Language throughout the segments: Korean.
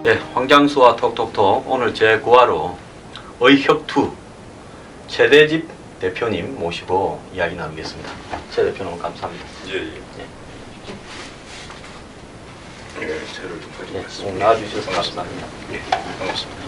네, 황장수와 톡톡톡 오늘 제 9화로 의혁투 최대집 대표님 모시고 이야기 나누겠습니다. 최 대표님 감사합니다. 예. 자료를 좀 가져왔습니다. 나와주셔서 감사합니다. 예, 반갑습니다.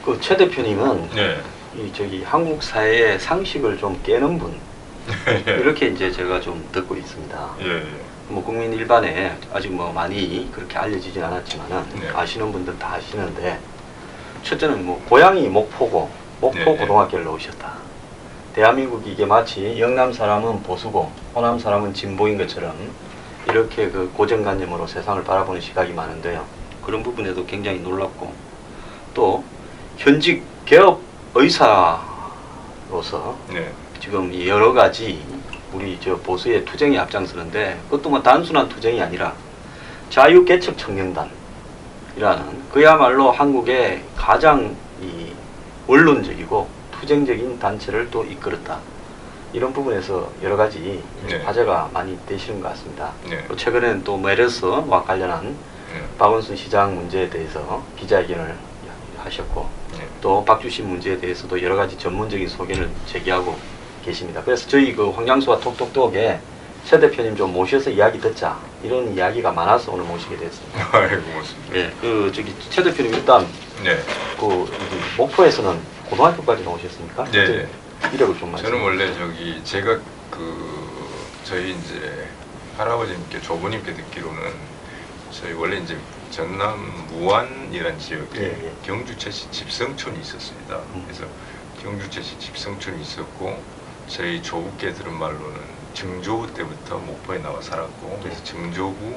그 최 대표님은 네. 이 한국 사회의 상식을 좀 깨는 분 이렇게 이제 제가 좀 듣고 있습니다. 예. 뭐 국민 일반에 아직 뭐 많이 그렇게 알려지진 않았지만은 네. 아시는 분들 다 아시는데 첫째는 뭐 고향이 목포고 목포 네. 고등학교를 나오셨다. 대한민국이 이게 마치 영남 사람은 보수고 호남 사람은 진보인 것처럼 이렇게 그 고정관념으로 세상을 바라보는 시각이 많은데요. 그런 부분에도 굉장히 놀랍고 또 현직 개업 의사로서 네. 지금 여러 가지 우리 저 보수의 투쟁에 앞장서는데 그것도 뭐 단순한 투쟁이 아니라 자유개척 청년단이라는 그야말로 한국의 가장 이 원론적이고 투쟁적인 단체를 또 이끌었다. 이런 부분에서 여러 가지 네. 화제가 많이 되시는 것 같습니다. 네. 또 최근에는 또 메르스와 관련한 네. 박원순 시장 문제에 대해서 기자회견을 하셨고 네. 또 박주신 문제에 대해서도 여러 가지 전문적인 소견을 제기하고 계십니다. 그래서 저희 그 황장수와 톡톡톡에 최 대표님 좀 모셔서 이야기 듣자 이런 이야기가 많아서 오늘 모시게 됐습니다. 아이고, 고맙습니다. 네, 그 저기 최 대표님 일단 네. 그 목포에서는 고등학교까지 나오셨습니까? 네. 이력을 좀 말씀. 저는 원래 제가 저희 이제 할아버지님께 조부님께 듣기로는 저희 원래 이제 전남 무안이라는 지역에 예. 경주채씨 집성촌이 있었습니다. 그래서 경주채씨 집성촌이 있었고 저희 조부께 들은 말로는 증조부 때부터 목포에 나와 살았고 그래서 증조부,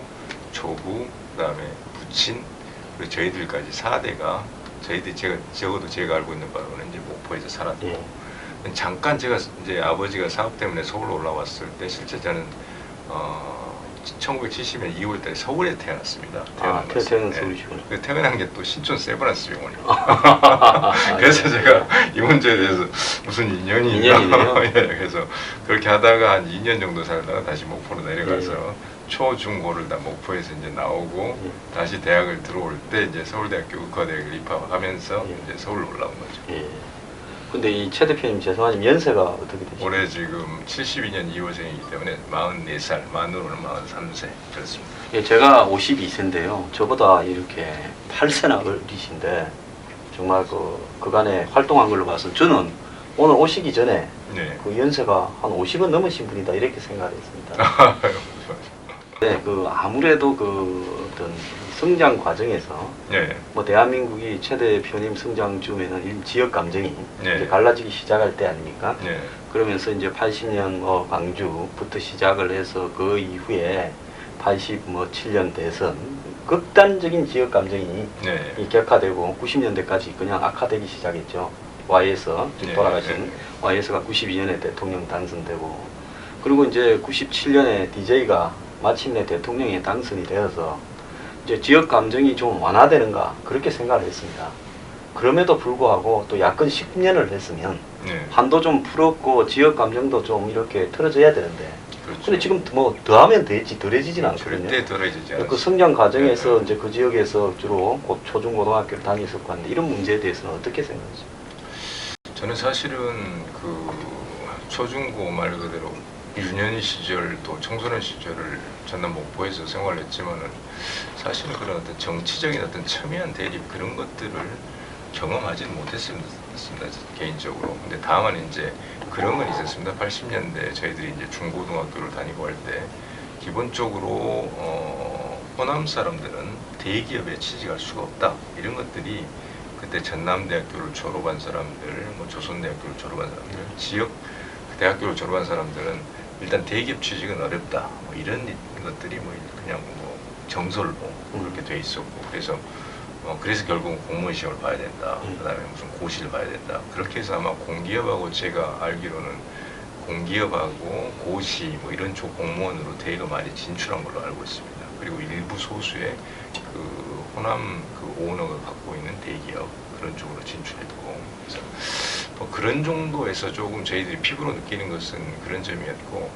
조부, 그다음에 부친 그리고 저희들까지 4대가 적어도 제가 알고 있는 바로는 이제 목포에서 살았고 예. 잠깐 제가 이제 아버지가 사업 때문에 서울로 올라왔을 때 실제 저는 1970년 2월달에 서울에 태어났습니다. 태어난 서울이시군요. 그 태어난 게 또 신촌 세브란스 병원이에요. 그래서 제가 이 문제에 대해서 무슨 인연이네요. 예, 그래서 그렇게 하다가 한 2년 정도 살다가 다시 목포로 내려가서 초, 중, 고를 다 목포에서 이제 나오고 다시 대학을 들어올 때 이제 서울대학교 의과대학을 입학하면서 이제 서울로 올라온 거죠. 예. 근데 이 최 대표님 죄송하지만 연세가 어떻게 되시죠? 올해 지금 72년 2월생이기 때문에 44살, 만으로는 43세 그렇습니다. 예, 제가 52세인데요. 저보다 이렇게 8세나 어리신데 정말 그간에 활동한 걸로 봐서 저는 오늘 오시기 전에 네. 그 연세가 한 50은 넘으신 분이다 이렇게 생각을 했습니다. 네, 아무래도 어떤 성장 과정에서 네. 뭐 대한민국이 최 대표님 성장쯤에는 지역 감정이 네. 이제 갈라지기 시작할 때 아닙니까? 네. 그러면서 이제 80년 광주부터 시작을 해서 그 이후에 87년 대선 극단적인 지역 감정이 네. 격화되고 90년대까지 그냥 악화되기 시작했죠. Y에서 네. 돌아가신 네. Y에서가 92년에 대통령 당선되고 그리고 이제 97년에 DJ가 마침내 대통령에 당선이 되어서 이제 지역 감정이 좀 완화되는가 그렇게 생각을 했습니다. 그럼에도 불구하고 또 약근 10년을 했으면 네. 한도 좀 풀었고 지역 감정도 좀 이렇게 틀어져야 되는데 그렇죠. 근데 지금 뭐 더하면 되지 덜해지진 않거든요. 절대 덜어지지 않아요. 그 성장 과정에서 네. 이제 그 지역에서 주로 초중고등학교를 다녔었고 하는데 이런 문제에 대해서는 어떻게 생각하세요? 저는 사실은 그 초중고 말 그대로 유년의 시절 또 청소년 시절을 전남 목포에서 생활했지만은 사실은 그런 어떤 정치적인 어떤 첨예한 대립 그런 것들을 경험하지는 못했습니다 개인적으로. 근데 다만 이제 그런 건 있었습니다. 80년대 저희들이 이제 중고등학교를 다니고 할 때 기본적으로 호남 사람들은 대기업에 취직할 수가 없다 이런 것들이 그때 전남대학교를 졸업한 사람들, 뭐 조선대학교를 졸업한 사람들, 지역 대학교를 졸업한 사람들은 일단 대기업 취직은 어렵다. 뭐 이런 것들이 뭐 그냥 뭐 정설로 그렇게 돼 있었고 그래서 그래서 결국은 공무원 시험을 봐야 된다. 그다음에 무슨 고시를 봐야 된다. 그렇게 해서 아마 공기업하고 제가 알기로는 공기업하고 고시 뭐 이런 쪽 공무원으로 대거 많이 진출한 걸로 알고 있습니다. 그리고 일부 소수의 그 호남 그 오너가 갖고 있는 대기업 그런 쪽으로 진출했고, 그래서 뭐 그런 정도에서 조금 저희들이 피부로 느끼는 것은 그런 점이었고,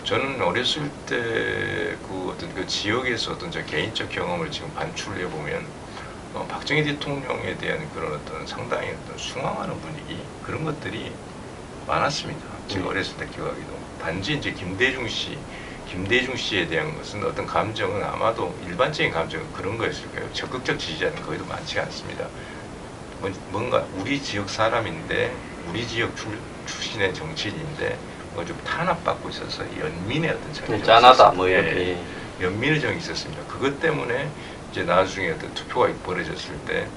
저는 어렸을 때 그 어떤 그 지역에서 어떤 저 개인적 경험을 지금 반출해 보면 박정희 대통령에 대한 그런 어떤 상당히 어떤 숭앙하는 분위기 그런 것들이 많았습니다. 제가 어렸을 때 기억하기도. 단지 이제 김대중 씨에 대한 것은 어떤 감정은 아마도 일반적인 감정은 그런 거였을 거예요. 적극적 지지자는 거의도 많지 않습니다. 뭔가 우리 지역 사람인데 우리 지역 출신의 정치인인데 뭔가 좀 탄압받고 있어서 연민의 어떤 정이 짠하다 뭐 이렇게 연민의 정이 있었습니다. 그것 때문에 이제 나중에 어떤 투표가 벌어졌을 때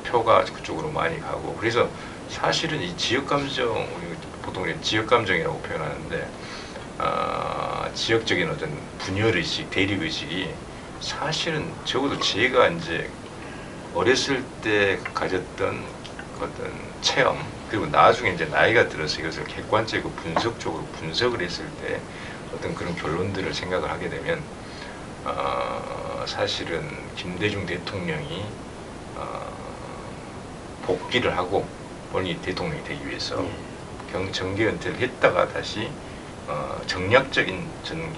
표가 그쪽으로 많이 가고, 그래서 사실은 이 지역 감정, 우리 보통 지역 감정이라고 표현하는데 지역적인 어떤 분열 의식, 대립 의식이 사실은 적어도 제가 이제 어렸을 때 가졌던 어떤 체험, 그리고 나중에 이제 나이가 들어서 이것을 객관적이고 분석적으로 분석을 했을 때 어떤 그런 결론들을 생각을 하게 되면 사실은 김대중 대통령이 복귀를 하고 본인이 대통령이 되기 위해서 정계 은퇴를 했다가 다시 정략적인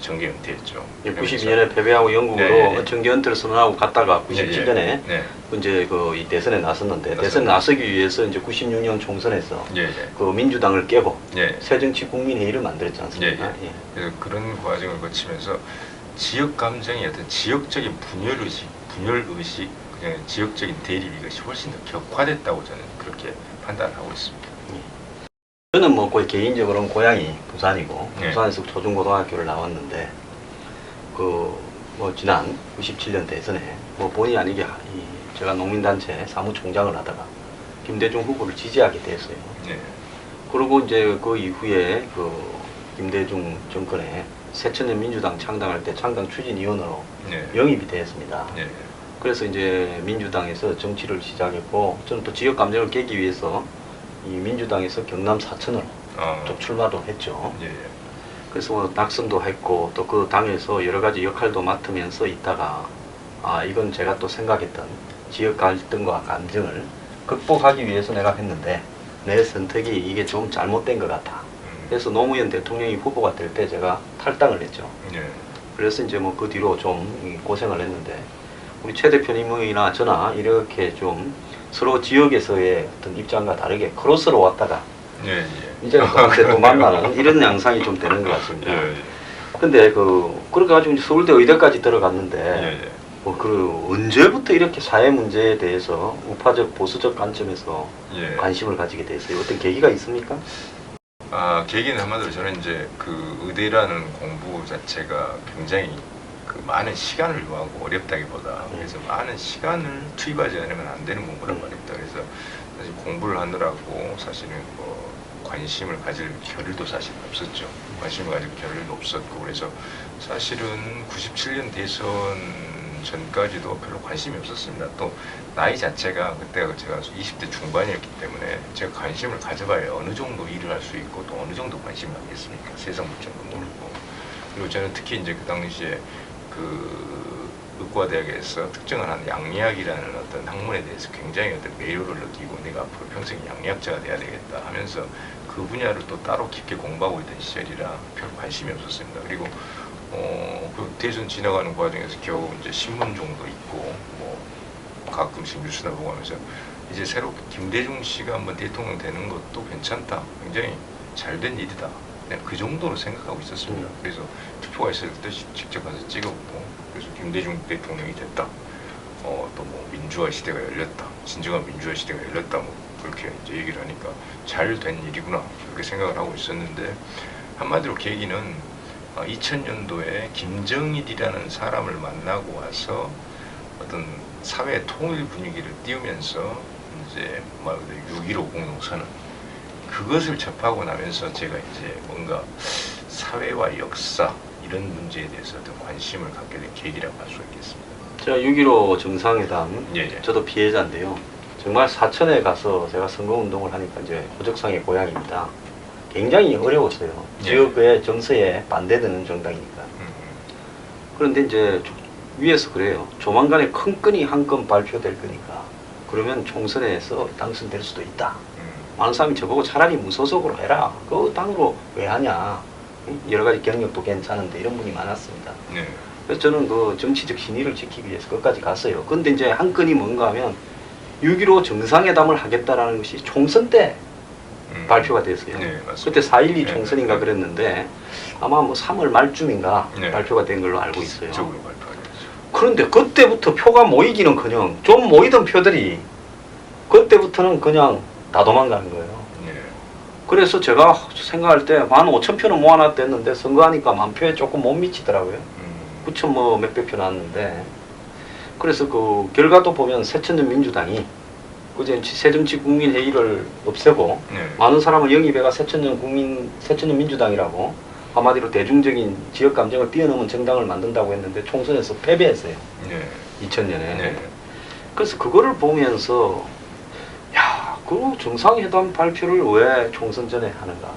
정계 은퇴였죠. 92년에 패배하고 영국으로 정계 은퇴를 선언하고 갔다가 97년에 이제 이 대선에 나섰는데, 대선에 나서기 위해서 이제 96년 총선에서 그 민주당을 깨고 새정치국민회의를 만들었지 않습니까? 그래서 그런 과정을 거치면서 지역 감정의 어떤 지역적인 분열 의식, 그냥 지역적인 대립 이것이 훨씬 더 격화됐다고 저는 그렇게 판단하고 있습니다. 저는 뭐 거의 개인적으로는 고향이 부산이고 부산에서 초중고등학교를 나왔는데 뭐 지난 97년 대선에 뭐 본의 아니게 제가 농민단체 사무총장을 하다가 김대중 후보를 지지하게 됐어요. 그리고 이제 그 이후에 김대중 정권에 새천년 민주당 창당할 때 창당 추진위원으로 영입이 되었습니다. 그래서 이제 민주당에서 정치를 시작했고, 저는 또 지역 감정을 깨기 위해서 이 민주당에서 경남 사천으로 좀 출마도 했죠. 그래서 뭐 낙선도 했고 또 그 당에서 여러 가지 역할도 맡으면서 있다가 이건 제가 또 생각했던 지역 갈등과 감정을 극복하기 위해서 내가 했는데 내 선택이 이게 좀 잘못된 것 같아. 그래서 노무현 대통령이 후보가 될 때 제가 탈당을 했죠. 그래서 이제 뭐 그 뒤로 좀 고생을 했는데, 우리 최 대표님이나 저나 이렇게 좀 서로 지역에서의 어떤 입장과 다르게 크로스로 왔다가 이제는 또 만나는 이런 양상이 좀 되는 것 같습니다. 근데 그렇게 가지고 이제 서울대 의대까지 들어갔는데 언제부터 이렇게 사회 문제에 대해서 우파적 보수적 관점에서 관심을 가지게 됐어요? 어떤 계기가 있습니까? 계기는 한마디로 저는 이제 그 의대라는 공부 자체가 굉장히 많은 시간을 요하고 어렵다기보다 그래서 많은 시간을 투입하지 않으면 안 되는 공부란 말입니다. 그래서 사실 공부를 하느라고 사실은 뭐 관심을 가질 겨를도 사실 없었죠. 관심을 가질 겨를도 없었고, 그래서 사실은 97년 대선 전까지도 별로 관심이 없었습니다. 또 나이 자체가 그때가 제가 20대 중반이었기 때문에 제가 관심을 가져봐야 어느 정도 일을 할 수 있고 또 어느 정도 관심을 갖겠습니까? 세상 물정도 모르고. 그리고 저는 특히 이제 그 당시에 의과대학에서 특정을 한 양리학이라는 어떤 학문에 대해서 굉장히 어떤 매료를 느끼고 내가 앞으로 평생 양리학자가 돼야 되겠다 하면서 그 분야를 또 따로 깊게 공부하고 있던 시절이라 별 관심이 없었습니다. 그리고 그 대선 지나가는 과정에서 겨우 이제 신문 정도 있고 뭐 가끔씩 뉴스나 보고 하면서 이제 새로 김대중 씨가 한번 대통령 되는 것도 괜찮다, 굉장히 잘된 일이다, 그냥 그 정도로 생각하고 있었습니다. 그래서 투표가 있을 때 직접 가서 찍어보고, 그래서 김대중 대통령이 됐다, 또 뭐 민주화 시대가 열렸다, 진정한 민주화 시대가 열렸다, 뭐 그렇게 이제 얘기를 하니까 잘 된 일이구나 그렇게 생각을 하고 있었는데, 한마디로 계기는 2000년도에 김정일이라는 사람을 만나고 와서 어떤 사회 통일 분위기를 띄우면서 이제 말 그대로 6.15 공동선언 그것을 접하고 나면서 제가 이제 뭔가 사회와 역사 이런 문제에 대해서 어떤 관심을 갖게 된 계기라고 할 수 있겠습니다. 제가 6.15 정상회담, 예, 예. 저도 피해자인데요. 정말 사천에 가서 제가 선거운동을 하니까 이제 고적상의 고향입니다. 굉장히 어려웠어요. 예. 지역의 정서에 반대되는 정당이니까. 그런데 이제 위에서 그래요. 조만간에 큰 건이 한 건 발표될 거니까. 그러면 총선에서 당선될 수도 있다. 많은 사람이 저보고 차라리 무소속으로 해라. 그 당으로 왜 하냐. 여러 가지 경력도 괜찮은데 이런 분이 많았습니다. 네. 그래서 저는 그 정치적 신의를 지키기 위해서 끝까지 갔어요. 근데 이제 한 건이 뭔가 하면 6.15 정상회담을 하겠다라는 것이 총선 때 발표가 됐어요. 네, 맞습니다. 그때 4.12 네, 총선인가 네. 그랬는데 아마 뭐 3월 말쯤인가 네. 발표가 된 걸로 알고 있어요. 적으로 발표하겠죠. 그런데 그때부터 표가 모이기는커녕 좀 모이던 표들이 그때부터는 그냥 다 도망가는 거예요. 네. 그래서 제가 생각할 때 15,000표는 모아놨댔는데 선거하니까 10,000표에 조금 못 미치더라고요. 9천 뭐 몇백 표 나왔는데 그래서 그 결과도 보면 새천년 민주당이 그제 새정치국민회의를 없애고 네. 많은 사람을 영입해가 새천년 민주당이라고 한마디로 대중적인 지역 감정을 뛰어넘은 정당을 만든다고 했는데 총선에서 패배했어요. 네. 2000년에. 네. 그래서 그거를 보면서 야, 그 정상회담 발표를 왜 총선 전에 하는가.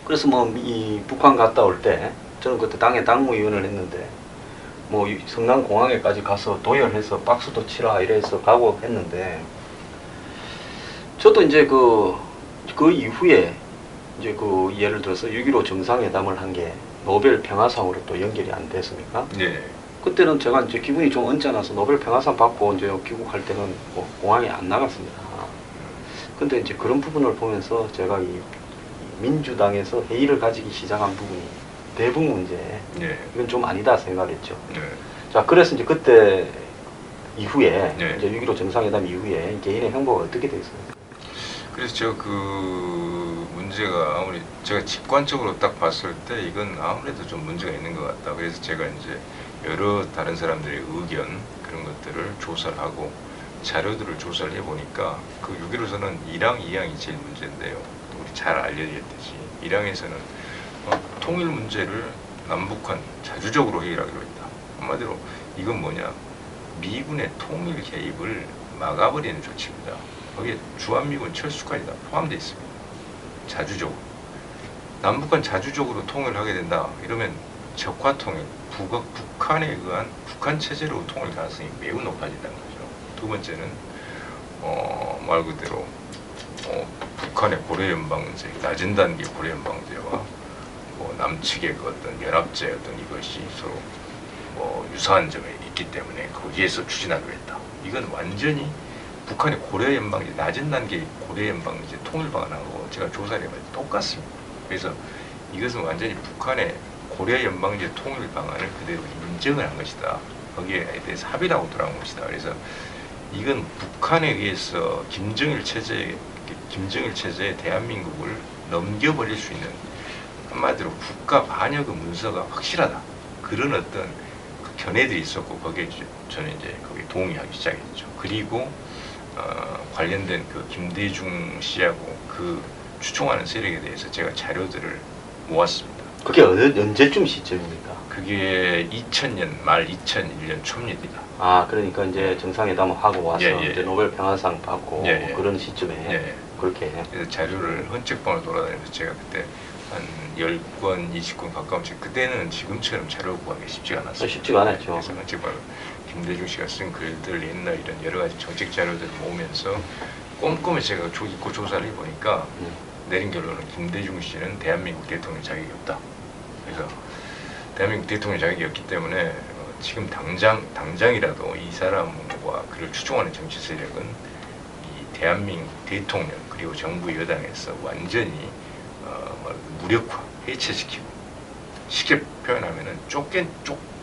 그래서 뭐 이 북한 갔다 올 때 저는 그때 당에 당무위원을 했는데 뭐 성남공항에까지 가서 도열해서 박수도 치라 이래서 가고 했는데 저도 이제 그 이후에 이제 그 예를 들어서 6.15 정상회담을 한 게 노벨 평화상으로 또 연결이 안 됐습니까? 네. 그때는 제가 이제 기분이 좀 언짢아서 노벨 평화상 받고 이제 귀국할 때는 뭐 공항에 안 나갔습니다. 근데 이제 그런 부분을 보면서 제가 이 민주당에서 회의를 가지기 시작한 부분이 대북 문제, 네. 이건 좀 아니다 생각했죠. 네. 자, 그래서 이제 그때 이후에 네. 이제 6.15 정상회담 이후에 개인의 행보가 어떻게 됐습니까? 그래서 제가 그 문제가 아무리 제가 직관적으로 딱 봤을 때 이건 아무래도 좀 문제가 있는 것 같다. 그래서 제가 이제 여러 다른 사람들의 의견 그런 것들을 조사를 하고 자료들을 조사를 해보니까 그 6.15에서는 1항, 2항이 제일 문제인데요. 우리 잘 알려졌듯이 1항에서는 통일 문제를 남북한 자주적으로 해결하기로 했다. 한마디로 이건 뭐냐? 미군의 통일 개입을 막아버리는 조치입니다. 거기에 주한미군 철수까지 다 포함되어 있습니다. 자주적으로. 남북한 자주적으로 통일을 하게 된다. 이러면 적화 통일, 북한에 의한 북한 체제로 통일 가능성이 매우 높아진다는 거죠. 두 번째는 말 그대로 북한의 고려연방 문제, 낮은 단계 고려연방 문제와 뭐 남측의 그 어떤 연합제 어떤 이것이 서로 뭐 유사한 점이 있기 때문에 거기에서 추진하기로 했다. 이건 완전히 북한의 고려연방제, 낮은 단계 고려연방제 통일 방안하고 제가 조사를 해봤는데 똑같습니다. 그래서 이것은 완전히 북한의 고려연방제 통일 방안을 그대로 인정을 한 것이다. 거기에 대해서 합의라고 돌아온 것이다. 그래서 이건 북한에 의해서 김정일 체제에 대한민국을 넘겨버릴 수 있는 한마디로 국가 반역의 문서가 확실하다. 그런 어떤 그 견해들이 있었고 거기에 저는 이제 거기에 동의하기 시작했죠. 그리고 관련된 그 김대중 씨하고 그 추종하는 세력에 대해서 제가 자료들을 모았습니다. 그게 언제쯤 시점입니까? 그게 2000년 말 2001년 초입니다. 아, 그러니까 이제 정상회담을 하고 와서 예, 예. 이제 노벨 평화상 받고 예, 예. 그런 시점에 예. 그렇게. 그래서 자료를 헌책방을 돌아다니면서 제가 그때 한 10권, 20권 가까운 책, 그때는 지금처럼 자료 구하기 쉽지가 않았어요. 쉽지가 않았죠. 그래서 헌책방을 김대중 씨가 쓴 글들, 옛날 이런 여러 가지 정책 자료들을 모으면서 꼼꼼히 제가 있고 조사를 해보니까 내린 결론은 김대중 씨는 대한민국 대통령 자격이 없다. 그래서 대한민국 대통령 자격이 없기 때문에 지금 당장이라도 이 사람과 그를 추종하는 정치 세력은 이 대한민국 대통령 그리고 정부 여당에서 완전히 무력화, 해체시키고 쉽게 표현하면은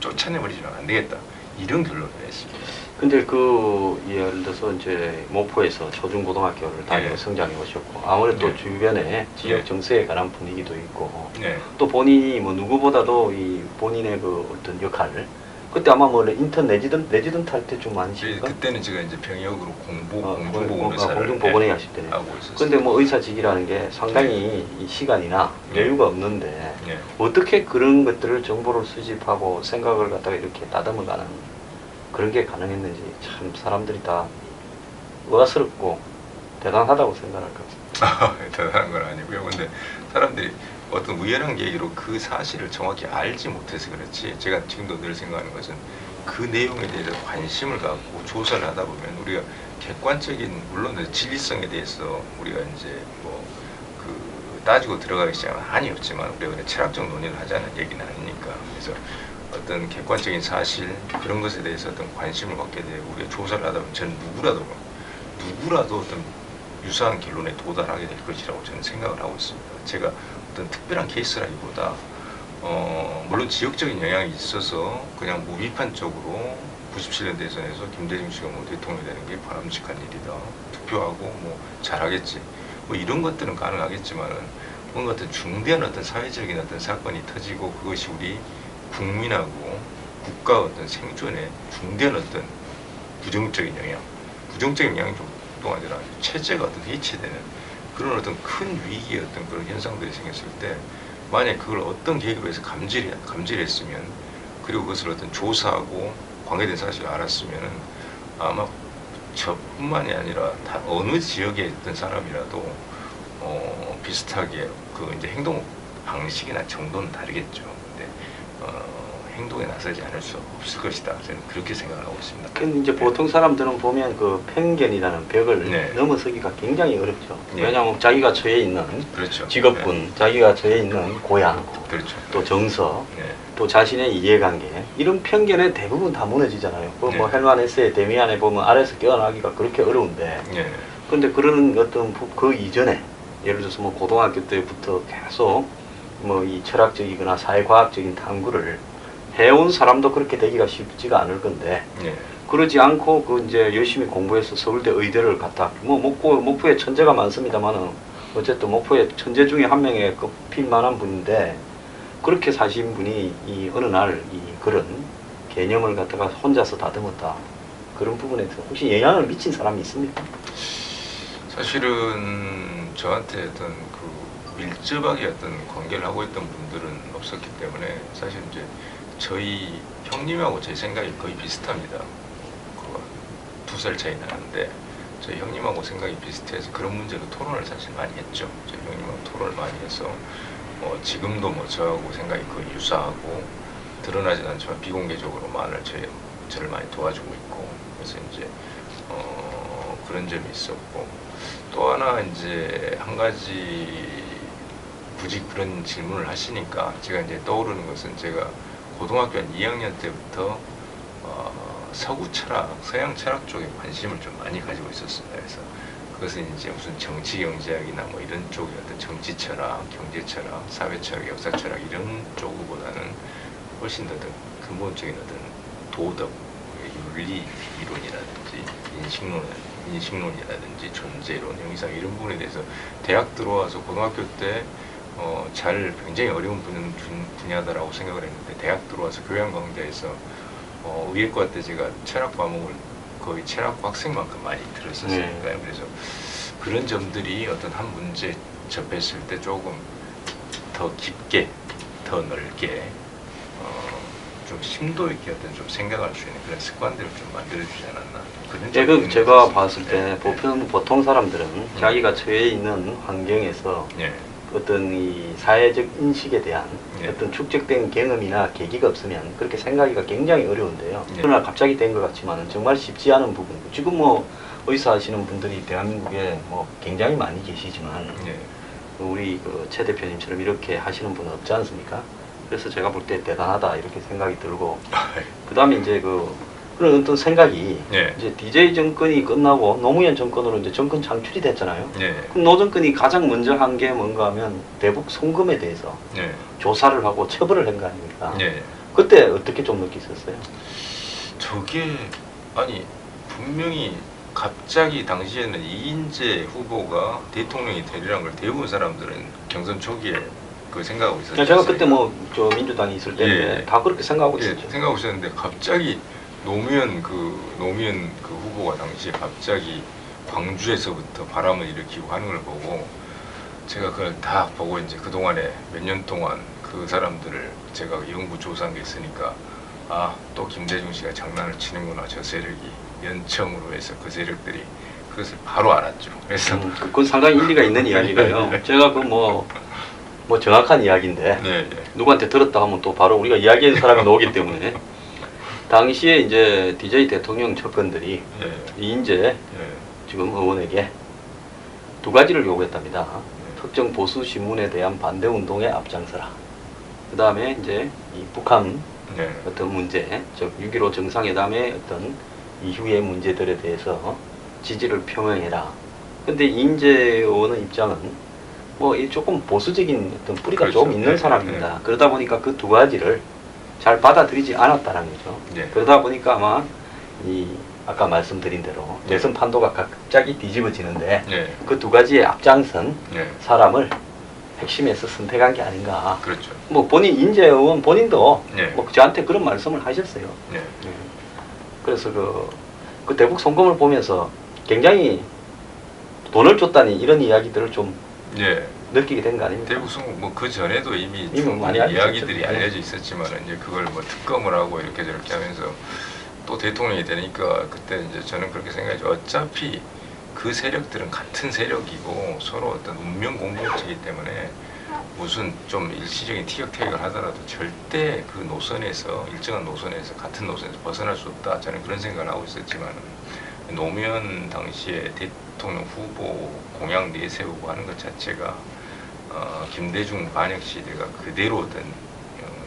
쫓아내버리지는 안 되겠다. 이런 결론을 냈습니다. 근데 그 예를 들어서 이제 모포에서 초중고등학교를 다니고 네. 성장해 오셨고 아무래도 네. 주변에 지역 네. 정세에 관한 분위기도 있고 네. 또 본인이 뭐 누구보다도 이 본인의 그 어떤 역할을 그때 아마 뭐 인턴 레지던트 할 때 좀 많으십니까? 그때는 제가 이제 병역으로 공중보건 의사를 공중보건에 하실 때네. 하고 있었어요. 근데 뭐 의사직이라는 게 상당히 이 시간이나 네. 여유가 없는데 네. 어떻게 그런 것들을 정보를 수집하고 생각을 갖다가 이렇게 다듬어가는 그런 게 가능했는지 참 사람들이 다 의아스럽고 대단하다고 생각할 것 같습니다. 대단한 건 아니고요. 근데 사람들이 어떤 우연한 계기로 그 사실을 정확히 알지 못해서 그렇지, 제가 지금도 늘 생각하는 것은 그 내용에 대해서 관심을 갖고 조사를 하다 보면 우리가 객관적인, 물론 진리성에 대해서 우리가 이제 뭐 그 따지고 들어가기 시작하면 한이 없지만 우리가 그냥 철학적 논의를 하자는 얘기는 아니니까. 그래서 어떤 객관적인 사실, 그런 것에 대해서 어떤 관심을 갖게 되고 우리가 조사를 하다 보면 저는 누구라도 어떤 유사한 결론에 도달하게 될 것이라고 저는 생각을 하고 있습니다. 제가 어떤 특별한 케이스라기보다 물론 지역적인 영향이 있어서 그냥 무비판적으로 97년 대선에서 김대중 씨가 뭐 대통령이 되는 게 바람직한 일이다, 투표하고 뭐 잘하겠지, 뭐 이런 것들은 가능하겠지만은 뭔가 어떤 중대한 어떤 사회적인 어떤 사건이 터지고 그것이 우리 국민하고 국가 어떤 생존에 중대한 어떤 부정적인 영향이 좀 동안이라 체제가 어떤 해체되는 그런 어떤 큰 위기의 어떤 그런 현상들이 생겼을 때, 만약 그걸 어떤 계급에서 감지했으면, 그리고 그것을 어떤 조사하고 관계된 사실을 알았으면은 아마 저뿐만이 아니라 다 어느 지역에 있던 사람이라도 비슷하게 그 이제 행동 방식이나 정도는 다르겠죠. 근데 행동에 나서지 않을 수 없을 것이다. 저는 그렇게 생각을 하고 있습니다. 근데 이제 보통 사람들은 보면 그 편견이라는 벽을 네. 넘어서기가 굉장히 어렵죠. 네. 왜냐하면 자기가 처해 있는 그렇죠. 직업군, 자기가 처해 있는 고향, 그렇죠. 또 정서, 네. 또 자신의 이해관계, 이런 편견에 대부분 다 무너지잖아요. 그 뭐 네. 헬만 헤세의 데미안에 보면 아래서 깨어나기가 그렇게 어려운데, 네. 근데 그런 어떤 그 이전에 예를 들어서 뭐 고등학교 때부터 계속 뭐 이 철학적이거나 사회과학적인 탐구를 해온 사람도 그렇게 되기가 쉽지가 않을 건데, 네. 그러지 않고 그 이제 열심히 공부해서 서울대 의대를 갔다. 뭐 목포에 천재가 많습니다만은 어쨌든 목포에 천재 중에 한 명에 꼽힐 만한 분인데, 그렇게 사신 분이 이 어느 날 이 그런 개념을 갖다가 혼자서 다듬었다. 그런 부분에서 혹시 영향을 미친 사람이 있습니까? 사실은 저한테 어떤 그 밀접하게 어떤 관계를 하고 있던 분들은 없었기 때문에, 사실 이제 저희 형님하고 제 생각이 거의 비슷합니다. 그 2살 차이 나는데 저희 형님하고 생각이 비슷해서 그런 문제로 토론을 사실 많이 했죠. 저희 형님하고 토론을 많이 해서 지금도 뭐 저하고 생각이 거의 유사하고, 드러나진 않지만 비공개적으로만을 저를 많이 도와주고 있고, 그래서 이제 그런 점이 있었고, 또 하나 이제 한 가지, 굳이 그런 질문을 하시니까 제가 이제 떠오르는 것은, 제가 고등학교 한 2학년 때부터 서구 철학, 서양 철학 쪽에 관심을 좀 많이 가지고 있었습니다. 그래서 그것은 이제 무슨 정치 경제학이나 뭐 이런 쪽의 어떤 정치 철학, 경제 철학, 사회 철학, 역사 철학 이런 쪽보다는 훨씬 더 근본적인 어떤 도덕, 윤리 이론이라든지 인식론이라든지 존재론, 형이상 이런 부분에 대해서 대학 들어와서 고등학교 때 굉장히 어려운 분야다라고 생각을 했는데, 대학 들어와서 교양광대에서 의예과 때 제가 철학 과목을 거의 철학과 학생만큼 많이 들었었으니까요. 그래서 그런 점들이 어떤 한 문제 접했을 때 조금 더 깊게, 더 넓게, 좀 심도 있게 어떤 좀 생각할 수 있는 그런 습관들을 좀 만들어주지 않았나. 그런 제가 봤을 때 보통 사람들은 자기가 처해 있는 환경에서 네. 어떤 이 사회적 인식에 대한 네. 어떤 축적된 경험이나 계기가 없으면 그렇게 생각하기가 굉장히 어려운데요. 네. 그러나 갑자기 된 것 같지만 정말 쉽지 않은 부분. 지금 뭐 의사 하시는 분들이 대한민국에 뭐 굉장히 많이 계시지만 네. 우리 그 최 대표님처럼 이렇게 하시는 분은 없지 않습니까? 그래서 제가 볼 때 대단하다 이렇게 생각이 들고, 그 다음에 이제 그런 어떤 생각이 네. 이제 DJ 정권이 끝나고 노무현 정권으로 이제 정권 창출이 됐잖아요. 네. 그럼 노 정권이 가장 먼저 한 게 뭔가 하면 대북 송금에 대해서 네. 조사를 하고 처벌을 한 거 아닙니까? 네. 그때 어떻게 좀 느끼셨어요? 저게 아니 분명히 갑자기 당시에는 이인재 후보가 대통령이 되리란 걸 대부분 사람들은 경선 초기에 그 생각하고 있었죠. 제가 그때 뭐 저 민주당이 있을 때인데 예. 다 그렇게 생각하고 예, 있었죠. 생각하고 있었는데 갑자기 노무현 그 후보가 당시에 갑자기 광주에서부터 바람을 일으키고 하는 걸 보고, 제가 그걸 다 보고 이제 그 동안에 몇 년 동안 그 사람들을 제가 연구 조사한 게 있으니까 아, 또 김대중 씨가 장난을 치는구나. 저 세력이 연청으로 해서 그 세력들이 그것을 바로 알았죠. 그래서 그건 상당히 일리가 있는 이야기가요. 제가 그 뭐 정확한 이야기인데 네, 네. 누구한테 들었다 하면 또 바로 우리가 이야기한 사람이 나오기 때문에 당시에 이제 DJ 대통령 측근들이 네, 이인재 네. 지금 의원에게 두 가지를 요구했답니다. 특정 보수 신문에 대한 반대 운동에 앞장서라. 그 다음에 이제 이 북한 네. 어떤 문제, 즉 6.15 정상회담의 어떤 이후의 문제들에 대해서 지지를 표명해라. 근데 이인재 의원의 입장은 뭐 이 조금 보수적인 어떤 뿌리가 그렇죠. 좀 있는 네, 사람입니다. 네. 그러다 보니까 그 두 가지를 잘 받아들이지 않았다는 거죠. 네. 그러다 보니까 아마 이 아까 말씀드린 대로 대선 판도가 갑자기 뒤집어지는데 네. 그 두 가지의 앞장선 네. 사람을 핵심에서 선택한 게 아닌가. 그렇죠. 뭐 본인 인재 의원 본인도 네. 뭐 저한테 그런 말씀을 하셨어요. 네. 그래서 그 대북 송금을 보면서 굉장히 돈을 줬다니 이런 이야기들을 좀 네. 느끼게 된 거 아닙니까? 대북 송금 뭐 그 전에도 이미 이미 충분히 많이 알려졌죠. 이야기들이 네. 알려져 있었지만 이제 그걸 뭐 특검을 하고 이렇게 저렇게 하면서 또 대통령이 되니까 그때 이제 저는 그렇게 생각했죠. 어차피 그 세력들은 같은 세력이고 서로 어떤 운명 공동체이기 때문에 무슨 좀 일시적인 티격태격을 하더라도 절대 그 노선에서 일정한 노선에서 같은 노선에서 벗어날 수 없다. 저는 그런 생각을 하고 있었지만 노무현 당시에 대통령 후보 공약 내세우고 하는 것 자체가 김대중 반역 시대가 그대로 어떤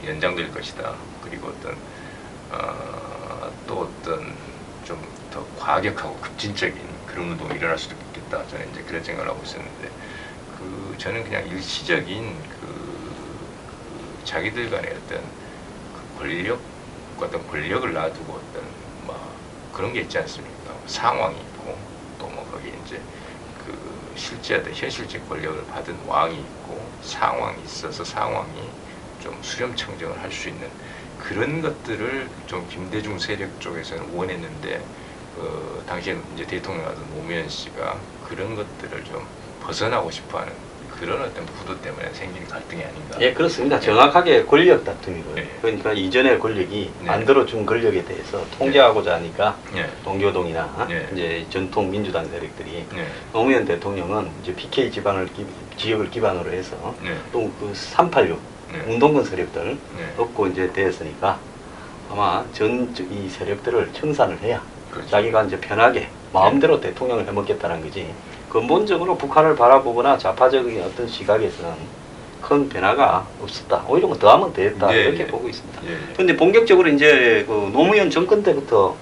연장될 것이다. 그리고 어떤 또 어떤 좀 더 과격하고 급진적인 그런 운동이 일어날 수도 있겠다. 저는 이제 그런 생각을 하고 있었는데 저는 그냥 일시적인 자기들 간의 어떤 그 권력과 어떤 권력을 놔두고 어떤 그런 게 있지 않습니까? 상황이 있고 또 뭐 거기에 이제 그 실제 어떤 현실적 권력을 받은 왕이 있고 상황이 있어서 상황이 좀 수렴청정을 할 수 있는 그런 것들을 좀 김대중 세력 쪽에서는 원했는데 당시에 이제 대통령이었던 노무현 씨가 그런 것들을 좀 벗어나고 싶어하는 그런 어떤 구도 때문에 생긴 갈등이 아닌가. 예, 그렇습니다. 정확하게 권력 다툼이고요. 네. 그러니까 이전의 권력이 네. 만들어준 권력에 대해서 통제하고자 하니까 네. 동교동이나 네. 이제 전통 민주당 세력들이 네. 노무현 대통령은 이제 PK 지역을 기반으로 해서 네. 또 그 386 네. 운동권 세력들 네. 없고 이제 됐으니까 아마 이 세력들을 청산을 해야 그렇죠. 자기가 이제 편하게 마음대로 대통령을 해먹겠다는 거지. 근본적으로 북한을 바라보거나 좌파적인 어떤 시각에서는 큰 변화가 없었다. 오히려 뭐 더하면 더했다. 네, 이렇게 네. 보고 있습니다. 예. 그런데 본격적으로 이제 그 노무현 정권 때부터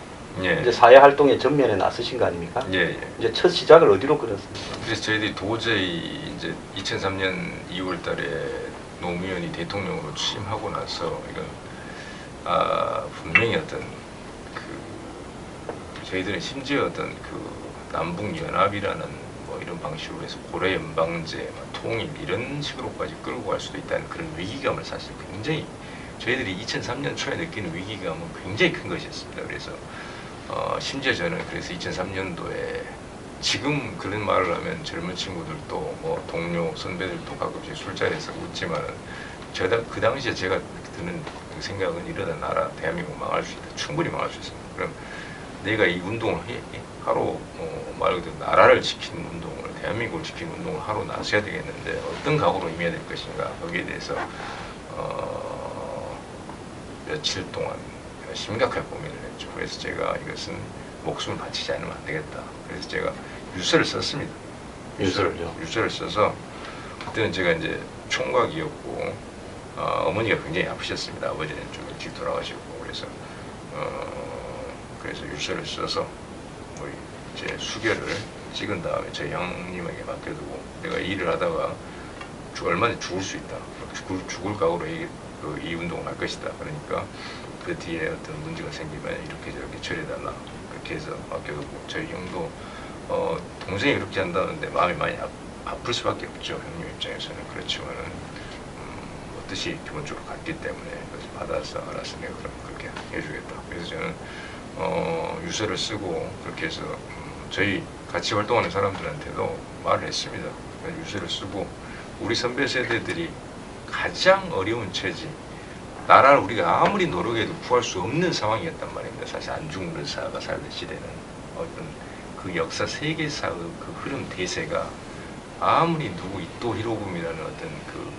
예. 이제 사회 활동의 전면에 나서신 거 아닙니까? 예. 예. 이제 첫 시작을 어디로 끊었습니까? 그래서 저희들이 도저히 이제 2003년 2월 달에 노무현이 대통령으로 취임하고 나서 이건 분명히 어떤 저희들은 심지어 어떤 남북 연합이라는 뭐 이런 방식으로 해서 고려 연방제, 통일 이런 식으로까지 끌고 갈 수도 있다는 그런 위기감을 사실 굉장히 저희들이 2003년 초에 느끼는 위기감은 굉장히 큰 것이었습니다. 그래서 심지어 저는 그래서 2003년도에 지금 그런 말을 하면 젊은 친구들도 뭐 동료 선배들도 가끔씩 술자리에서 웃지만은 그 당시에 제가 드는 그 생각은 이러다 나라 대한민국 망할 수 있다. 충분히 망할 수 있습니다. 그럼 내가 이 운동을 하루 말 그대로 나라를 지키는 운동을 대한민국을 지키는 운동을 하러 나서야 되겠는데 어떤 각오로 임해야 될 것인가 거기에 대해서 며칠 동안 심각하게 고민을 했죠. 그래서 제가 이것은 목숨을 바치지 않으면 안 되겠다. 그래서 제가 유서를 썼습니다. 유서를 써서 그때는 제가 이제 총각이었고 어머니가 굉장히 아프셨습니다. 아버지는 좀 일찍 돌아가셨고 그래서 유서를 써서 제 수결을 찍은 다음에 저희 형님에게 맡겨두고 내가 일을 하다가 얼마든지 죽을 수 있다. 죽을 각오로 이 운동을 할 것이다. 그러니까 그 뒤에 어떤 문제가 생기면 이렇게 저렇게 처리해달라. 그렇게 해서 맡겨두고 저희 형도 동생이 그렇게 한다는데 마음이 많이 아플 수밖에 없죠. 형님 입장에서는. 그렇지만은 뜻이 기본적으로 같기 때문에 그래서 받아서 알았어. 내가 그럼 그렇게 해주겠다. 그래서 저는 유서를 쓰고 그렇게 해서 저희 같이 활동하는 사람들한테도 말을 했습니다. 유서를 쓰고 우리 선배 세대들이 가장 어려운 처지, 나라를 우리가 아무리 노력해도 구할 수 없는 상황이었단 말입니다. 사실 안중근 의사가 살던 시대는 어떤 그 역사 세계사의 그 흐름 대세가 아무리 누구 이토 히로부미라는 어떤 그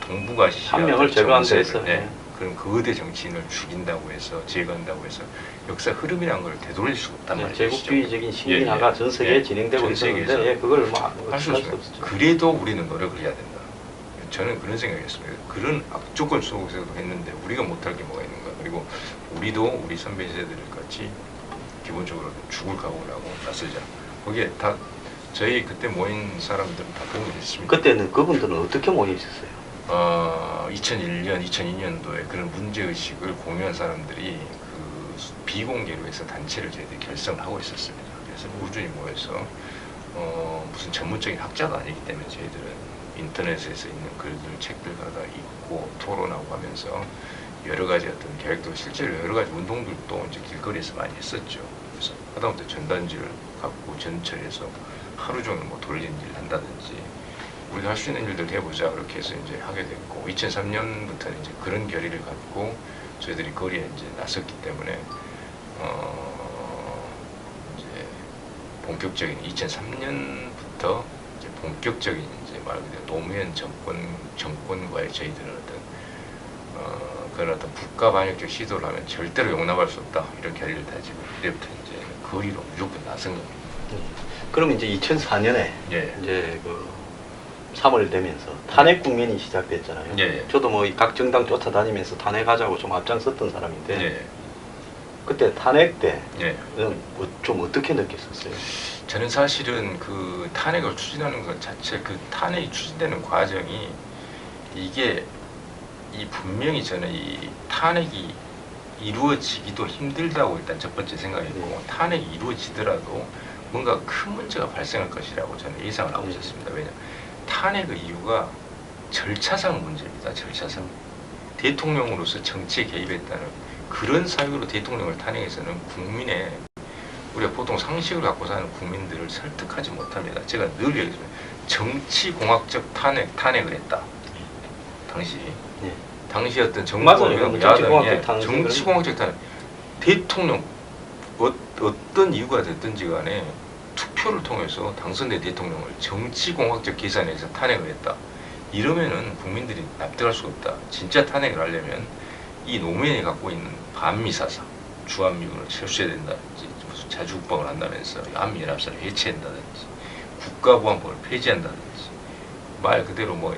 동북아시아 한 명을 제거한 데 했어요. 네, 그런 거대 정치인을 죽인다고 해서 제거한다고 해서 역사 흐름이란 걸 되돌릴 수 없단 네, 말이죠. 제국주의적인 신민화가 예, 예. 전 세계에 예, 진행되고 전 세계에서 있었는데 예, 그걸 뭐 할 수 어떻게 없죠. 그래도 우리는 노력을 해야 된다. 저는 그런 생각이었습니다. 그런 악조건 속에서도 했는데 우리가 못할 게 뭐가 있는가. 그리고 우리도 우리 선배 세대들 같이 기본적으로 죽을 각오를 하고 나서자. 거기에 다 저희 그때 모인 사람들은 다 도움이 됐습니다. 그때는 그분들은 어떻게 모여 있었어요? 2001년, 2002년도에 그런 문제의식을 공유한 사람들이 그 비공개로 해서 단체를 저희들이 결성을 하고 있었습니다. 그래서 꾸준히 모여서 무슨 전문적인 학자가 아니기 때문에 저희들은 인터넷에서 있는 글들, 책들 갖다 읽고 토론하고 하면서 여러 가지 어떤 계획도 실제로 여러 가지 운동들도 이제 길거리에서 많이 했었죠. 그래서 하다못해 전단지를 갖고 전철에서 하루 종일 뭐 돌린 일을 한다든지 우리가 할 수 있는 일들 해보자 그렇게 해서 이제 하게 됐고 2003년부터는 이제 그런 결의를 갖고 저희들이 거리에 이제 나섰기 때문에 이제 본격적인 2003년부터 이제 본격적인 이제 말 그대로 노무현 정권과의 저희들은 어떤 그런 어떤 국가 반역적 시도를 하면 절대로 용납할 수 없다 이런 결의를 다지고 그때부터 이제 거리로 무조건 나선 겁니다. 그럼 이제 2004년에 예. 이제 그 3월 되면서 탄핵 국면이 시작됐잖아요. 예. 저도 뭐 각 정당 쫓아다니면서 탄핵하자고 좀 앞장섰던 사람인데 예. 그때 탄핵 때는 예. 좀 어떻게 느꼈었어요? 저는 사실은 그 탄핵을 추진하는 것 자체, 그 탄핵이 추진되는 과정이 이게 분명히 저는 이 탄핵이 이루어지기도 힘들다고 일단 첫 번째 생각했고 탄핵이 이루어지더라도 뭔가 큰 문제가 발생할 것이라고 저는 예상을 하고 있었습니다. 왜냐하면 탄핵의 이유가 절차상 문제입니다. 절차상. 대통령으로서 정치에 개입했다는 그런 사유로 대통령을 탄핵해서는 국민의 우리가 보통 상식을 갖고 사는 국민들을 설득하지 못합니다. 제가 늘 얘기했습니다. 정치공학적 탄핵을 했다. 당시. 네. 당시 어떤 정부가 야당의 정치공학적 탄핵. 대통령 어떤 이유가 됐든지 간에 투표를 통해서 당선된 대통령을 정치공학적 계산에서 탄핵을 했다. 이러면은 국민들이 납득할 수가 없다. 진짜 탄핵을 하려면 이 노무현이 갖고 있는 반미사상, 주한미군을 철수해야 된다든지 무슨 자주국방을 한다면서 한미연합사를 해체한다든지 국가보안법을 폐지한다든지 말 그대로 뭐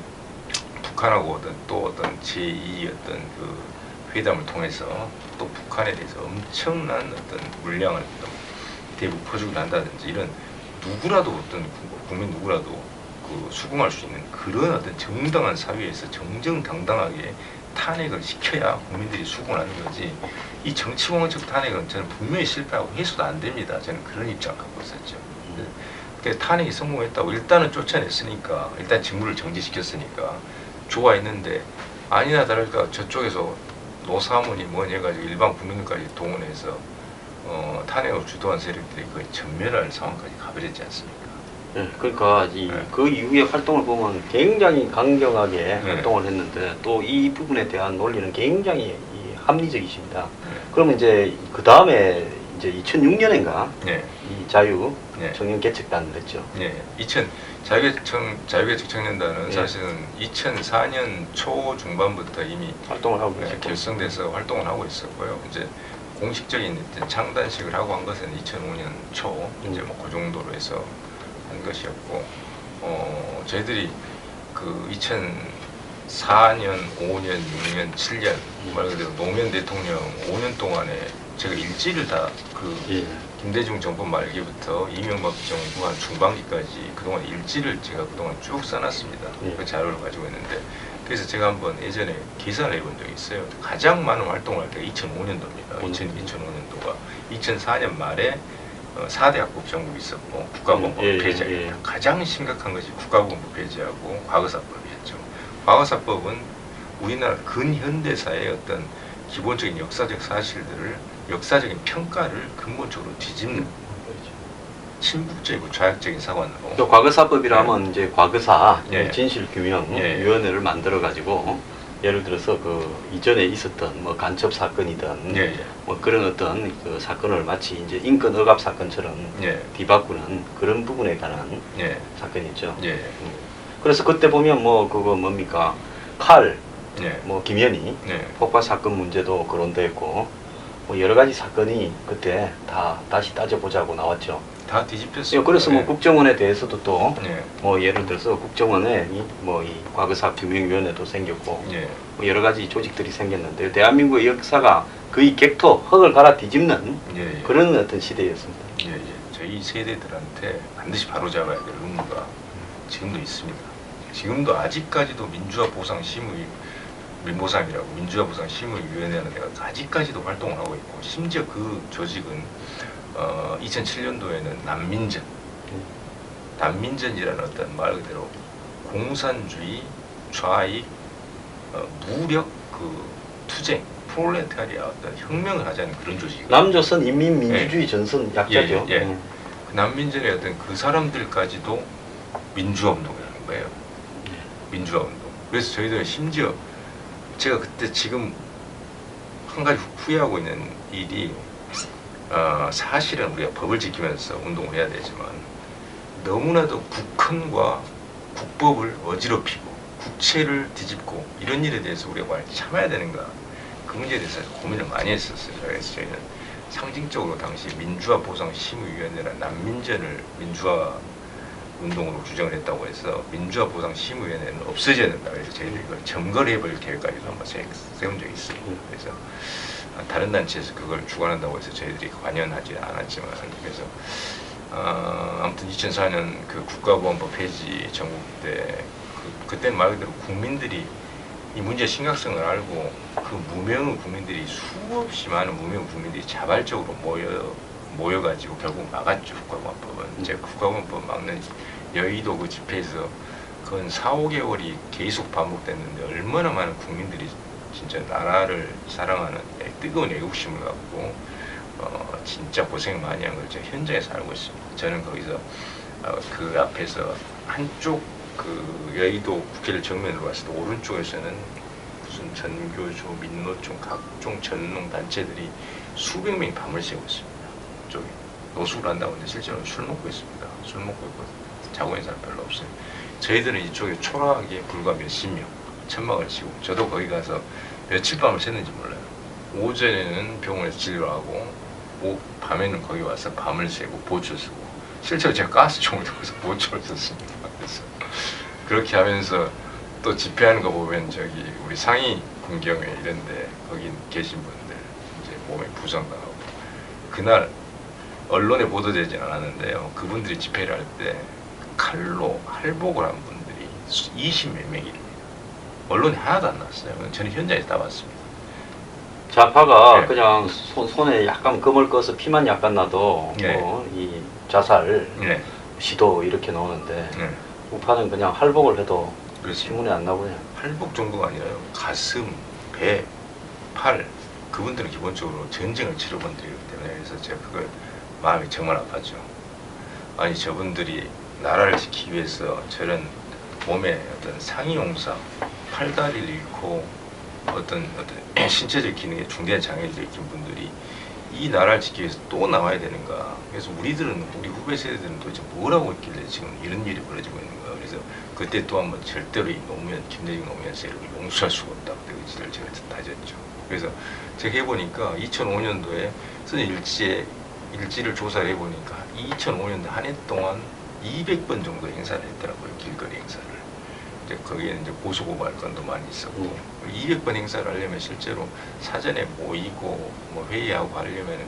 북한하고 어떤 제2 어떤 그 회담을 통해서 또 북한에 대해서 엄청난 어떤 물량을 대북 포주기를 한다든지 이런 누구라도 어떤 국민 누구라도 그 수긍할 수 있는 그런 어떤 정당한 사회에서 정정당당하게 탄핵을 시켜야 국민들이 수긍을 하는 거지. 이 정치공학적 탄핵은 저는 분명히 실패하고 해서도 안 됩니다. 저는 그런 입장을 갖고 있었죠. 그래서 탄핵이 성공했다고 일단은 쫓아냈으니까 일단 직무를 정지시켰으니까 좋아했는데 아니나 다를까 저쪽에서 노사모니 뭐니 해가지고 일반 국민들까지 동원해서 탄핵을 주도한 세력들이 거의 전멸할 상황까지 가버렸지 않습니까? 네, 그러니까 그 이후의 활동을 보면 굉장히 강경하게 네. 활동을 했는데 또 이 부분에 대한 논리는 굉장히 합리적이십니다. 네. 그러면 이제 그 다음에 이제 2006년인가 네. 이 자유 네. 청년 개척단을 했죠. 네. 자유개척 청년단은 네. 사실은 2004년 초 중반부터 이미 활동을 하고 계시고 결성돼서 활동을 하고 있었고요. 이제 공식적인 이제 창단식을 하고 한 것은 2005년 초 이제 뭐 그 정도로 해서 한 것이었고 저희들이 그 2004년, 5년, 6년, 7년 말 그대로 노무현 대통령 5년 동안에 제가 일지를 다 그 김대중 정부 말기부터 이명박 정부 한 중반기까지 그동안 일지를 제가 그동안 쭉 써놨습니다. 그 자료를 가지고 있는데 그래서 제가 한번 예전에 계산을 해본 적이 있어요. 가장 많은 활동을 할 때가 2005년도입니다. 2005년도가 2004년 말에 4대 학급 정국이 있었고 국가보안법 폐지하고 가장 심각한 것이 국가보안법 폐지하고 과거사법이었죠. 과거사법은 우리나라 근현대사의 어떤 기본적인 역사적 사실들을 역사적인 평가를 근본적으로 뒤집는 친북적이고 좌익적인 사관으로. 또 과거사법이라면 이제 과거사 예. 진실규명 예. 위원회를 만들어 가지고 예를 들어서 그 이전에 있었던 뭐 간첩 사건이든 예, 뭐 그런 어떤 그 사건을 마치 이제 인권 억압 사건처럼 예, 뒤바꾸는 그런 부분에 관한 예, 사건이죠. 예, 그래서 그때 보면 뭐 그거 뭡니까 칼, 예, 뭐 김현희 예, 폭파 사건 문제도 거론됐고 뭐 여러 가지 사건이 그때 다 다시 따져보자고 나왔죠. 다 뒤집혔어요. 예, 그래서 뭐 국정원에 대해서도 또 예, 뭐 예를 들어서 국정원에 이 과거사 규명위원회도 생겼고 예, 뭐 여러 가지 조직들이 생겼는데 대한민국의 역사가 거의 객토 흙을 갈아 뒤집는 예, 예. 그런 어떤 시대였습니다. 예, 예. 저희 세대들한테 반드시 바로잡아야 될 의무가 지금도 있습니다. 지금도 아직까지도 민주화 보상 심의 민보상이라고 민주화 보상 심의위원회라는 데가 아직까지도 활동을 하고 있고 심지어 그 조직은 2007년도에는 난민전이라는 어떤 말 그대로 공산주의 좌익 무력 그 투쟁 프롤레타리아 어떤 혁명을 하자는 그런 조직이에요. 남조선 인민민주주의 전선 약자죠. 예, 예. 그 난민전의 어떤 그 사람들까지도 민주화 운동을 하는 거예요. 민주화 운동. 그래서 저희들은 심지어 제가 그때 지금 한 가지 후회하고 있는 일이 사실은 우리가 법을 지키면서 운동을 해야 되지만 너무나도 국헌과 국법을 어지럽히고 국채를 뒤집고 이런 일에 대해서 우리가 말 참아야 되는가 그 문제에 대해서 고민을 많이 했었어요. 그래서 저희는 상징적으로 당시 민주화 보상 심의위원회라는 난민전을 민주화 운동으로 규정을 했다고 해서 민주화 보상 심의위원회는 없어져야 된다. 그래서 저희들이 이걸 점거를 해버릴 계획까지도 한번 세운 적이 있어요. 그래서 다른 단체에서 그걸 주관한다고 해서 저희들이 관여하지 않았지만 그래서 아무튼 2004년 그 국가보안법 폐지 정국 때 그때는 말 그대로 국민들이 이 문제의 심각성을 알고 그 무명의 국민들이 수없이 많은 무명 국민들이 자발적으로 모여가지고 결국 막았죠. 국가보안법은. 제가 국가보안법 막는 여의도 그 집회에서 그건 4~5개월이 계속 반복됐는데 얼마나 많은 국민들이 진짜 나라를 사랑하는 뜨거운 애국심을 갖고 진짜 고생 많이 한 걸 제가 현장에서 알고 있습니다. 저는 거기서 그 앞에서 한쪽 그 여의도 국회를 정면으로 봤을 때 오른쪽에서는 무슨 전교조, 민노총, 각종 전농 단체들이 수백 명이 밤을 새고 있습니다. 저기 노숙을 한다고 하는데 실제로 술 먹고 있습니다. 술 먹고 있고 자고 있는 사람 별로 없어요. 저희들은 이쪽에 초라하게 불과 몇십 명 천막을 치고 저도 거기 가서 며칠 밤을 샜는지 몰라요. 오전에는 병원에서 진료하고 밤에는 거기 와서 밤을 새고 보초 쓰고 실제로 제가 가스총을 들고서 보초를 썼습니다. 그래서 그렇게 하면서 또 집회하는 거 보면 저기 우리 상위 군경회 이런데 거기 계신 분들 이제 몸에 부상당하고 그날 언론에 보도되진 않았는데요. 그분들이 집회를 할 때 칼로 할복을 한 분들이 20몇 명입니다. 언론에 하나도 안 났어요. 저는 현장에서 다 봤습니다. 좌파가 네. 그냥 손에 약간 금을 꺼서 피만 약간 나도 네. 뭐 이 자살 네. 시도 이렇게 나오는데 네. 우파는 그냥 할복을 해도 그렇습니다. 신문에 안 나오냐. 할복 정도가 아니라요. 가슴, 배, 팔 그분들은 기본적으로 전쟁을 치러본 분들이기 때문에 그래서 제가 그걸 마음이 정말 아팠죠. 아니 저분들이 나라를 지키기 위해서 저런 몸에 어떤 상이용사, 팔다리를 잃고 어떤 신체적 기능에 중대한 장애를 일으킨 분들이 이 나라를 지키기 위해서 또 나와야 되는가. 그래서 우리 후배 세대들은 도대체 뭘 하고 있길래 지금 이런 일이 벌어지고 있는가. 그래서 그때 또 한번 절대로 이 김대중 노무현 세력을 용서할 수가 없다. 그 의지를 제가 다졌죠. 그래서 제가 해보니까 2005년도에 쓰는 일지를 조사를 해보니까 2005년도 한 해 동안 200번 정도 행사를 했더라고요. 길거리 행사를. 이제 거기에는 이제 고소고발 건도 많이 있었고 200번 행사를 하려면 실제로 사전에 모이고 뭐 회의하고 하려면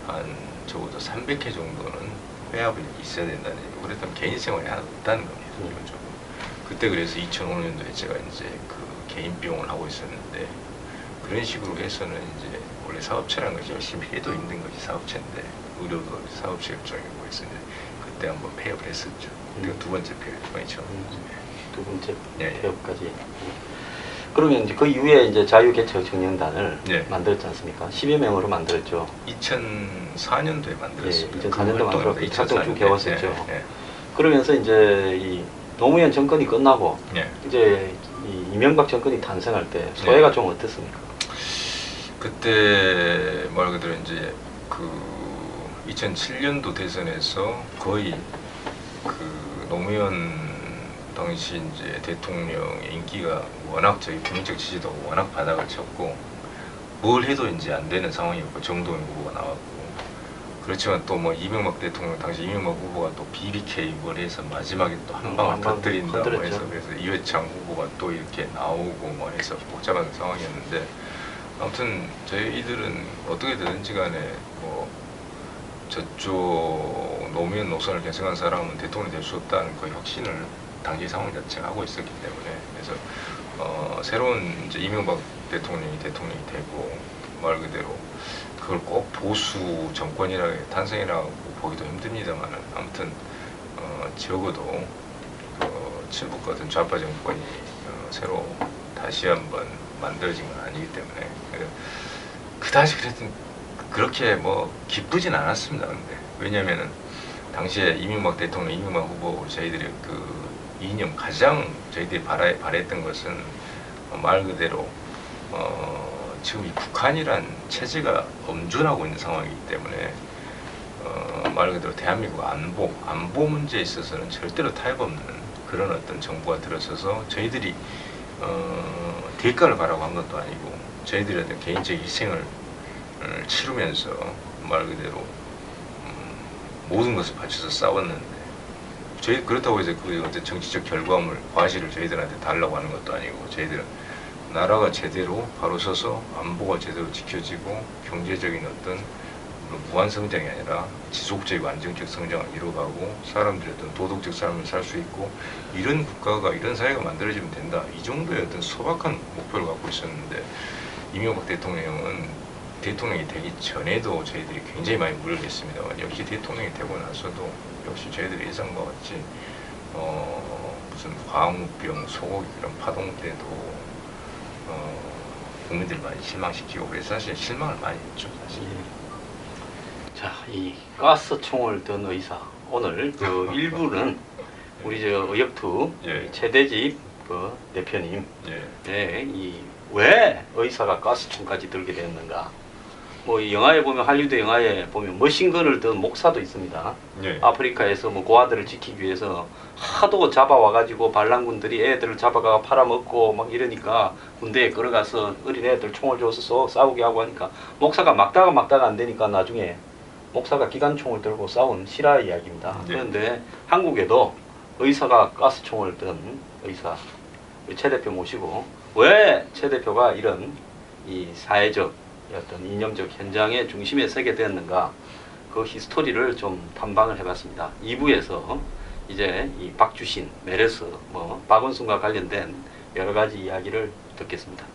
한 적어도 300회 정도는 회합이 있어야 된다는 얘기고 그랬더니 개인 생활이 하나도 없다는 겁니다. 기본적으로. 그때 그래서 2005년도에 제가 이제 그 개인 비용을 하고 있었는데 그런 식으로 해서는 이제 원래 사업체라는 것이 열심히 해도 힘든 것이 사업체인데 의료도 사업체 협정이고 했었는데 그때 한번 폐업을 했었죠. 그때가 두 번째 폐업이죠. 두 번째 네. 폐업까지. 그러면 이제 그 이후에 이제 자유개척청년단을 네. 만들었지 않습니까? 10여 명으로 만들었죠. 2004년도에 만들었습니다. 예, 2004년도 만들었고 활동 쭉 해왔었죠. 네. 그러면서 이제 이 노무현 정권이 끝나고 네. 이제 이 이명박 정권이 탄생할 때 소회가 네. 좀 어땠습니까? 그때 말 그대로 이제 그 2007년도 대선에서 거의 그 노무현 당시 이제 대통령의 인기가 워낙 저희 국민적 지지도가 워낙 바닥을 쳤고 뭘 해도 이제 안 되는 상황이었고 정동영 후보가 나왔고 그렇지만 또 뭐 이명박 대통령 당시 이명박 후보가 또 BBK 뭘 해서 마지막에 또 한 방울 한 방 터뜨린다 뭐 터뜨렸죠. 해서 그래서 이회창 후보가 또 이렇게 나오고 뭐 해서 복잡한 상황이었는데 아무튼 저희들은 어떻게 되든지 간에 뭐 저쪽 노무현 노선을 계승한 사람은 대통령이 될 수 없다는 그 확신을 당시 상황 자체가 하고 있었기 때문에 그래서 새로운 이제 이명박 대통령이 되고 말 그대로 그걸 꼭 보수 정권이라 탄생이라고 보기도 힘듭니다만은 아무튼 적어도 친북 같은 좌파 정권이 새로 다시 한번 만들어진 건 아니기 때문에 그다지 그렇게 뭐 기쁘진 않았습니다. 근데 왜냐면은 당시에 이명박 대통령, 이명박 후보 저희들이 그 이념 가장 저희들이 바랬던 것은 말 그대로 지금 이 북한이란 체제가 엄존하고 있는 상황이기 때문에 말 그대로 대한민국 안보 문제에 있어서는 절대로 타협 없는 그런 어떤 정부가 들어서서 저희들이 대가를 바라고 한 것도 아니고 저희들의 어떤 개인적 희생을 치르면서 말 그대로 모든 것을 바쳐서 싸웠는데 저희 그렇다고 해서 그 어떤 정치적 결과물 과실을 저희들한테 달라고 하는 것도 아니고 저희들은 나라가 제대로 바로 서서 안보가 제대로 지켜지고 경제적인 어떤 무한 성장이 아니라 지속적이고 안정적 성장을 이루어가고 사람들의 어떤 도덕적 삶을 살 수 있고 이런 국가가 이런 사회가 만들어지면 된다 이 정도의 어떤 소박한 목표를 갖고 있었는데 이명박 대통령은 대통령이 되기 전에도 저희들이 굉장히 많이 물렸습니다만 역시 대통령이 되고 나서도 역시 저희들이 예상과 같이 무슨 광우병, 소고기 이런 파동 때도 국민들을 많이 실망시키고 그래서 사실 실망을 많이 했죠 사실. 자, 이 가스총을 든 의사 오늘 그 일부는 우리 저 의역투 예. 최대집 그 대표님 예. 네, 왜 의사가 가스총까지 들게 됐는가? 뭐 이 영화에 보면 할리우드 영화에 보면 머신건을 든 목사도 있습니다. 예. 아프리카에서 뭐 고아들을 지키기 위해서 하도 잡아와가지고 반란군들이 애들을 잡아가 팔아먹고 막 이러니까 군대에 끌어가서 어린 애들 총을 줘서 싸우게 하고 하니까 목사가 막다가 안 되니까 나중에 목사가 기관총을 들고 싸운 실화 이야기입니다. 예. 그런데 한국에도 의사가 가스총을 든 의사 최 대표 모시고 왜 최 대표가 이런 이 사회적 어떤 이념적 현장의 중심에 서게 되었는가 그 히스토리를 좀 탐방을 해봤습니다. 2부에서 이제 이 박주신, 메르스, 뭐 박원순과 관련된 여러 가지 이야기를 듣겠습니다.